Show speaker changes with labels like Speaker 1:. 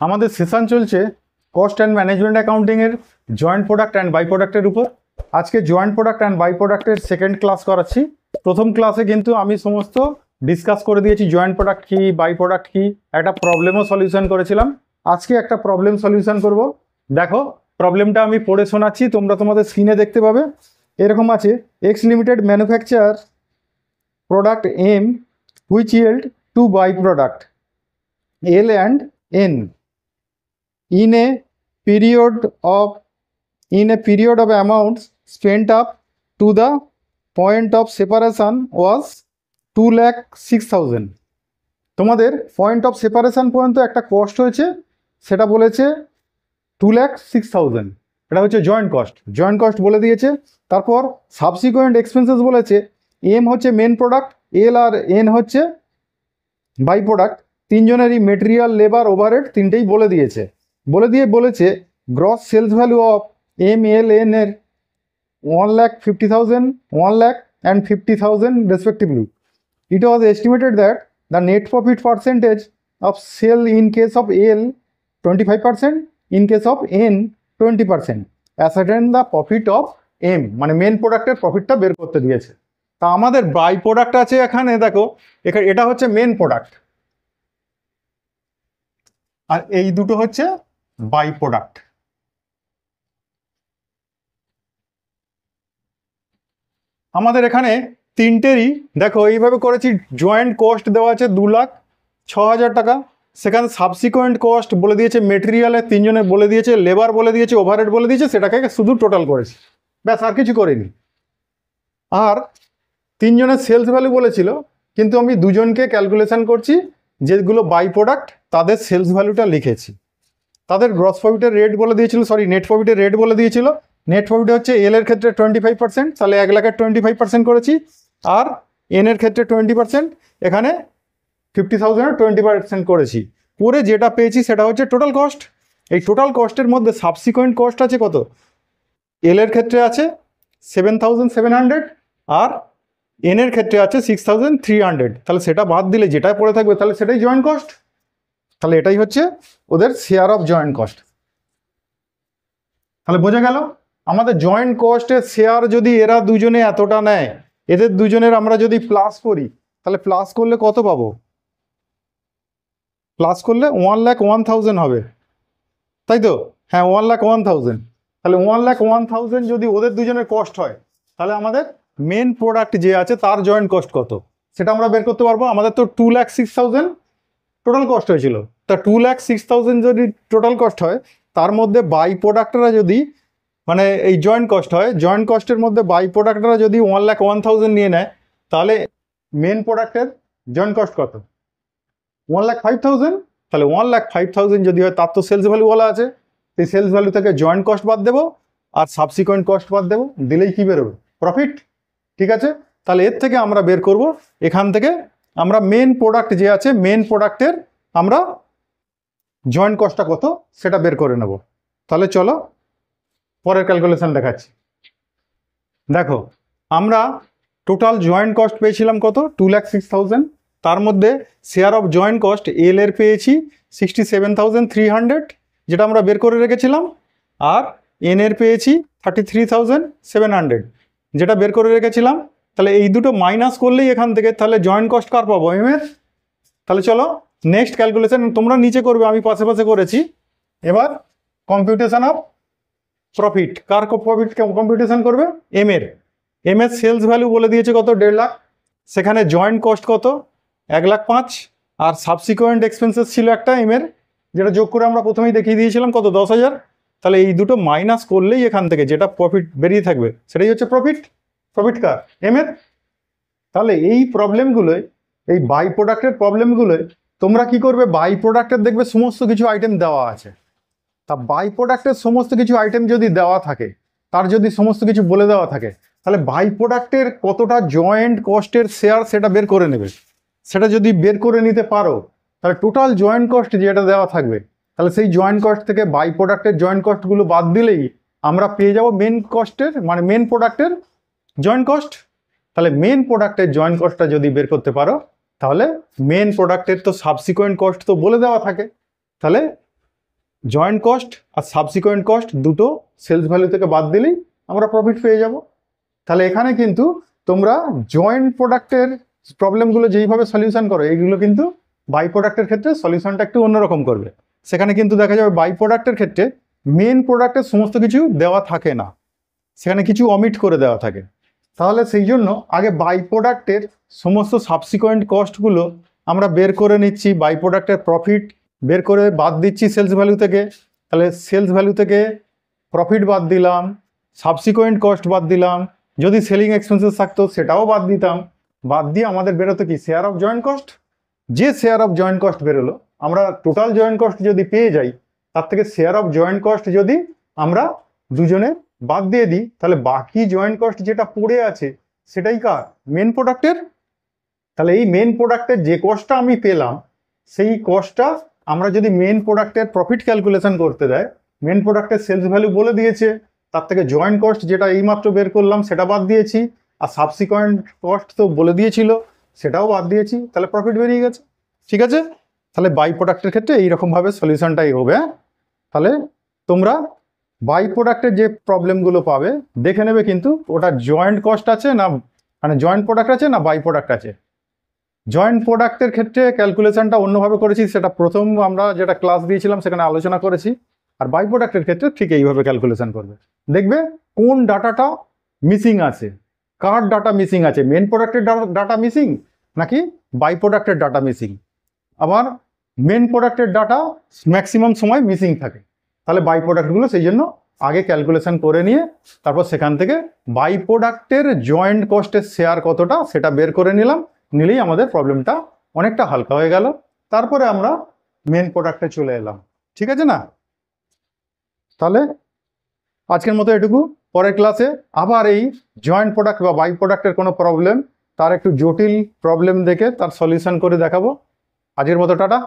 Speaker 1: আমাদের সেশন চলছে cost and management অ্যাকাউন্টিংয়ের joint product and by product উপর। আজকে জয়েন্ট প্রোডাক্ট অ্যান্ড বাই প্রোডাক্টের সেকেন্ড ক্লাস করাচ্ছি। প্রথম ক্লাসে কিন্তু আমি সমস্ত ডিসকাস করে দিয়েছি, জয়েন্ট প্রোডাক্ট কী, বাই প্রোডাক্ট কী, একটা প্রবলেমও সলিউশন করেছিলাম। আজকে একটা প্রবলেম সলিউশন করব। দেখো প্রবলেমটা আমি পড়ে শোনাচ্ছি, তোমরা তোমাদের স্ক্রিনে দেখতে পাবে। এরকম আছে, X limited manufacture product M which yield two byproduct L and N in a period of amounts spent up to the point of separation was 2,06,000। তোমাদের পয়েন্ট অফ সেপারেশন পর্যন্ত একটা কস্ট হয়েছে, সেটা বলেছে 2,06,000। এটা হচ্ছে জয়েন্ট কস্ট বলে দিয়েছে। তারপর সাবসিকুয়েন্ট এক্সপেন্সেস বলেছে, এম হচ্ছে মেন প্রোডাক্ট, এল আর এন হচ্ছে বাই প্রোডাক্ট। তিনজনেরই মেটেরিয়াল, লেবার, ওভারহেড তিনটেই বলে দিয়েছে। বলেছে gross sales value of M L N এর 1,50,000, 1 lakh and 50,000 respectively. It was estimated that the net profit percentage of sale in case of L 25%, in case of N 20%. Ascertain the profit of M, মানে main প্রোডাক্টের প্রফিটটা বের করতে দিয়েছে। তা আমাদের by product আছে এখানে, দেখো এটা হচ্ছে মেন প্রোডাক্ট আর এই দুটো হচ্ছে বাই প্রোডাক্ট। আমাদের এখানে তিনটেরই দেখো এইভাবে করেছি। জয়েন্ট কস্ট দেওয়া আছে 2,06,000 টাকা। সেখানে সাবসিকুয়েন্ট কস্ট বলে দিয়েছে, মেটেরিয়ালের তিনজনের বলে দিয়েছে, লেবার বলে দিয়েছে, ওভারহেড বলে দিয়েছে, সেটাকে শুধু টোটাল করেছি, ব্যাস আর কিছু করিনি। আর তিনজনের সেলস ভ্যালু বলেছিল, কিন্তু আমি দুজনকে ক্যালকুলেশন করছি, যেগুলো বাই প্রোডাক্ট তাদের সেলস ভ্যালুটা লিখেছি। তাদের গ্রস প্রফিটের রেট বলে দিয়েছিল, নেট প্রফিটের রেট বলে দিয়েছিল। নেট প্রফিট হচ্ছে এল এর ক্ষেত্রে 25%, তাহলে 1 লাখের 25% করেছি। আর এন এর ক্ষেত্রে 20%, এখানে 50,000-এর 20% করেছি। করে যেটা পেয়েছি সেটা হচ্ছে টোটাল কস্ট। এই টোটাল কস্টের মধ্যে সাবসিকুয়েন্ট কস্ট আছে কত, এল এর ক্ষেত্রে আছে 7,700 আর এন এর ক্ষেত্রে আছে 6,300। তাহলে সেটা বাদ দিলে যেটা পড়ে থাকবে তাহলে সেটাই জয়েন্ট কস্ট। তাহলে এটাই হচ্ছে ওদের শেয়ার অফ জয়েন্ট কস্ট। তাহলে বোঝা গেল আমাদের জয়েন্ট কস্টের শেয়ার যদি এরা দুজনে এতটা নেয়, এদের দুজনের আমরা যদি প্লাস করি, তাহলে প্লাস করলে কত পাবো? প্লাস করলে 1,01,000 হবে, তাই তো? হ্যাঁ, 1,01,000। তাহলে 1,01,000 যদি ওদের দুজনের কস্ট হয়, তাহলে আমাদের মেন প্রোডাক্ট যে আছে তার জয়েন্ট কস্ট কত সেটা আমরা বের করতে পারবো। আমাদের তো 2,06,000 টোটাল কস্ট হয়েছিল। তা 2,06,000 যদি টোটাল কস্ট হয়, তার মধ্যে বাই প্রোডাক্টরা যদি মানে এই জয়েন্ট কস্ট হয়, জয়েন্ট কস্টের মধ্যে বাই প্রোডাক্টরা যদি 1,01,000 নিয়ে নেয়, তাহলে মেন প্রোডাক্টের জয়েন্ট কস্ট কত? 1,05,000। তাহলে 1,05,000 যদি হয়, তার তো সেলস ভ্যালু বলা আছে, সেই সেলস ভ্যালু থেকে জয়েন্ট কস্ট বাদ দেবো আর সাবসিকুয়েন্ট কস্ট বাদ দেবো, দিলেই কি বেরোবে? প্রফিট। ঠিক আছে, তাহলে এর থেকে আমরা বের করব, এখান থেকে আমরা মেন প্রোডাক্ট যে আছে, মেন প্রোডাক্টের আমরা জয়েন্ট কস্টটা কত সেটা বের করে নেব। তাহলে চলো পরের ক্যালকুলেশন দেখাচ্ছি। দেখো আমরা টোটাল জয়েন্ট কস্ট পেয়েছিলাম কত? 2,06,000। তার মধ্যে শেয়ার অফ জয়েন্ট কস্ট এল এর পেয়েছি 67,300, যেটা আমরা বের করে রেখেছিলাম। আর এন এর পেয়েছি 33,700, যেটা বের করে রেখেছিলাম। তাহলে এই দুটো মাইনাস করলেই এখান থেকে তাহলে জয়েন্ট কস্ট কার পাবো? এম এর। তাহলে চলো নেক্সট ক্যালকুলেশন তোমরা নিচে করবে, আমি পাশে পাশে করেছি। এবার computation of profit, car profit computation করবে? এম এর সেলস ভ্যালু বলে দিয়েছে কত? 1.5 লাখ। সেখানে জয়েন্ট কস্ট কত? 1,05,000। আর সাবসিকুয়েন্ট এক্সপেন্সেস ছিল একটা এম এর, যেটা যোগ করে আমরা প্রথমেই দেখিয়ে দিয়েছিলাম কত? 10,000। তাহলে এই দুটো মাইনাস করলেই এখান থেকে যেটা প্রফিট বেরিয়ে থাকবে সেটাই হচ্ছে প্রফিট। প্রফিট কার? এম এর। তাহলে এই প্রবলেমগুলোয়, এই বাই প্রোডাক্টের প্রবলেমগুলোয় তোমরা কি করবে? বাই প্রোডাক্টের দেখবে সমস্ত কিছু আইটেম দেওয়া আছে। তা বাই প্রোডাক্টের সমস্ত কিছু আইটেম যদি দেওয়া থাকে, তার যদি সমস্ত কিছু বলে দেওয়া থাকে, তাহলে বাই প্রোডাক্টের কতটা জয়েন্ট কস্টের শেয়ার সেটা বের করে নেবে। সেটা যদি বের করে নিতে পারো, তাহলে টোটাল জয়েন্ট কস্ট যেটা দেওয়া থাকবে, তাহলে সেই জয়েন্ট কস্ট থেকে বাই প্রোডাক্টের জয়েন্ট কস্টগুলো বাদ দিলেই আমরা পেয়ে যাব মেন কস্টের, মানে মেন প্রোডাক্টের জয়েন্ট কস্ট। তাহলে মেন প্রোডাক্টের জয়েন্ট কস্টটা যদি বের করতে পারো, তাহলে মেন প্রোডাক্টের তো সাবসিকুয়েন্ট কস্ট তো বলে দেওয়া থাকে, তাহলে জয়েন্ট কস্ট আর সাবসিকোয়েন্ট কস্ট দুটো সেলস ভ্যালু থেকে বাদ দিলেই আমরা প্রফিট পেয়ে যাব। তাহলে এখানে কিন্তু তোমরা জয়েন্ট প্রোডাক্টের প্রবলেমগুলো যেইভাবে সলিউশন করো, এইগুলো কিন্তু বাই প্রোডাক্টের ক্ষেত্রে সলিউশনটা একটু অন্যরকম করবে। সেখানে কিন্তু দেখা যাবে বাই প্রোডাক্টের ক্ষেত্রে মেন প্রোডাক্টের সমস্ত কিছু দেওয়া থাকে না, সেখানে কিছু অমিট করে দেওয়া থাকে। তাহলে সেই জন্য আগে বাই প্রোডাক্টের সমস্ত সাবসিকোয়েন্ট কস্টগুলো আমরা বের করে নিচ্ছি, বাই প্রোডাক্টের প্রফিট বের করে বাদ দিচ্ছি সেলস ভ্যালু থেকে। তাহলে সেলস ভ্যালু থেকে প্রফিট বাদ দিলাম, সাবসিকোয়েন্ট কস্ট বাদ দিলাম, যদি সেলিং এক্সপেন্সেস থাকতো সেটাও বাদ দিতাম। বাদ দিয়ে আমাদের বেরোতো কি, শেয়ার অফ জয়েন্ট কস্ট। যে শেয়ার অফ জয়েন্ট কস্ট বেরোলো, আমরা টোটাল জয়েন্ট কস্ট যদি পেয়ে যাই, তার থেকে শেয়ার অফ জয়েন্ট কস্ট যদি আমরা দুজনে বাদ দিয়ে দিই, তাহলে বাকি জয়েন্ট কস্ট যেটা পড়ে আছে সেটাই কার, মেন প্রোডাক্টের। তাহলে এই মেন প্রোডাক্টের যে কস্টটা আমি পেলাম, সেই কস্টটা আমরা যদি মেন প্রোডাক্টের প্রফিট ক্যালকুলেশন করতে দেয়, মেন প্রোডাক্টের সেলস ভ্যালু বলে দিয়েছে, তার থেকে জয়েন্ট কস্ট যেটা এইমাত্র বের করলাম সেটা বাদ দিয়েছি, আর সাবসিকোয়েন্ট কস্ট তো বলে দিয়েছিল সেটাও বাদ দিয়েছি, তাহলে প্রফিট বেরিয়ে গেছে। ঠিক আছে, তাহলে বাই প্রোডাক্টের ক্ষেত্রে এইরকমভাবে সলিউশনটাই হবে। তাহলে তোমরা বাই প্রোডাক্টের যে প্রবলেমগুলো পাবে দেখে নেবে কিন্তু ওটা জয়েন্ট কস্ট আছে না, মানে জয়েন্ট প্রোডাক্ট আছে না বাই প্রোডাক্ট আছে। জয়েন্ট প্রোডাক্টের ক্ষেত্রে ক্যালকুলেশনটা অন্যভাবে করেছি, সেটা প্রথম আমরা যেটা ক্লাস দিয়েছিলাম সেখানে আলোচনা করেছি। আর বাই প্রোডাক্টের ক্ষেত্রে ঠিক এইভাবে ক্যালকুলেশন করবে। দেখবে কোন ডাটাটা মিসিং আছে, কার ডাটা মিসিং আছে, মেন প্রোডাক্টের ডাটা মিসিং নাকি বাই প্রোডাক্টের ডাটা মিসিং। আবার মেন প্রোডাক্টের ডাটা ম্যাক্সিমাম সময় মিসিং থাকে, তাহলে বাই প্রোডাক্টগুলো সেই জন্য আগে ক্যালকুলেশন করে নিয়ে তারপর সেখান থেকে বাই প্রোডাক্টের জয়েন্ট কস্টের শেয়ার কতটা সেটা বের করে নিলেই আমাদের প্রবলেমটা অনেকটা হালকা হয়ে গেল। তারপরে আমরা মেন প্রোডাক্টে চলে এলাম। ঠিক আছে না? তাহলে আজকের মতো এটুকু। পরের ক্লাসে আবার এই জয়েন্ট প্রোডাক্ট বা বাই প্রোডাক্টের কোনো প্রবলেম, তার একটু জটিল প্রবলেম দেখে তার সলিউশন করে দেখাবো। আজকের মতো টাটা।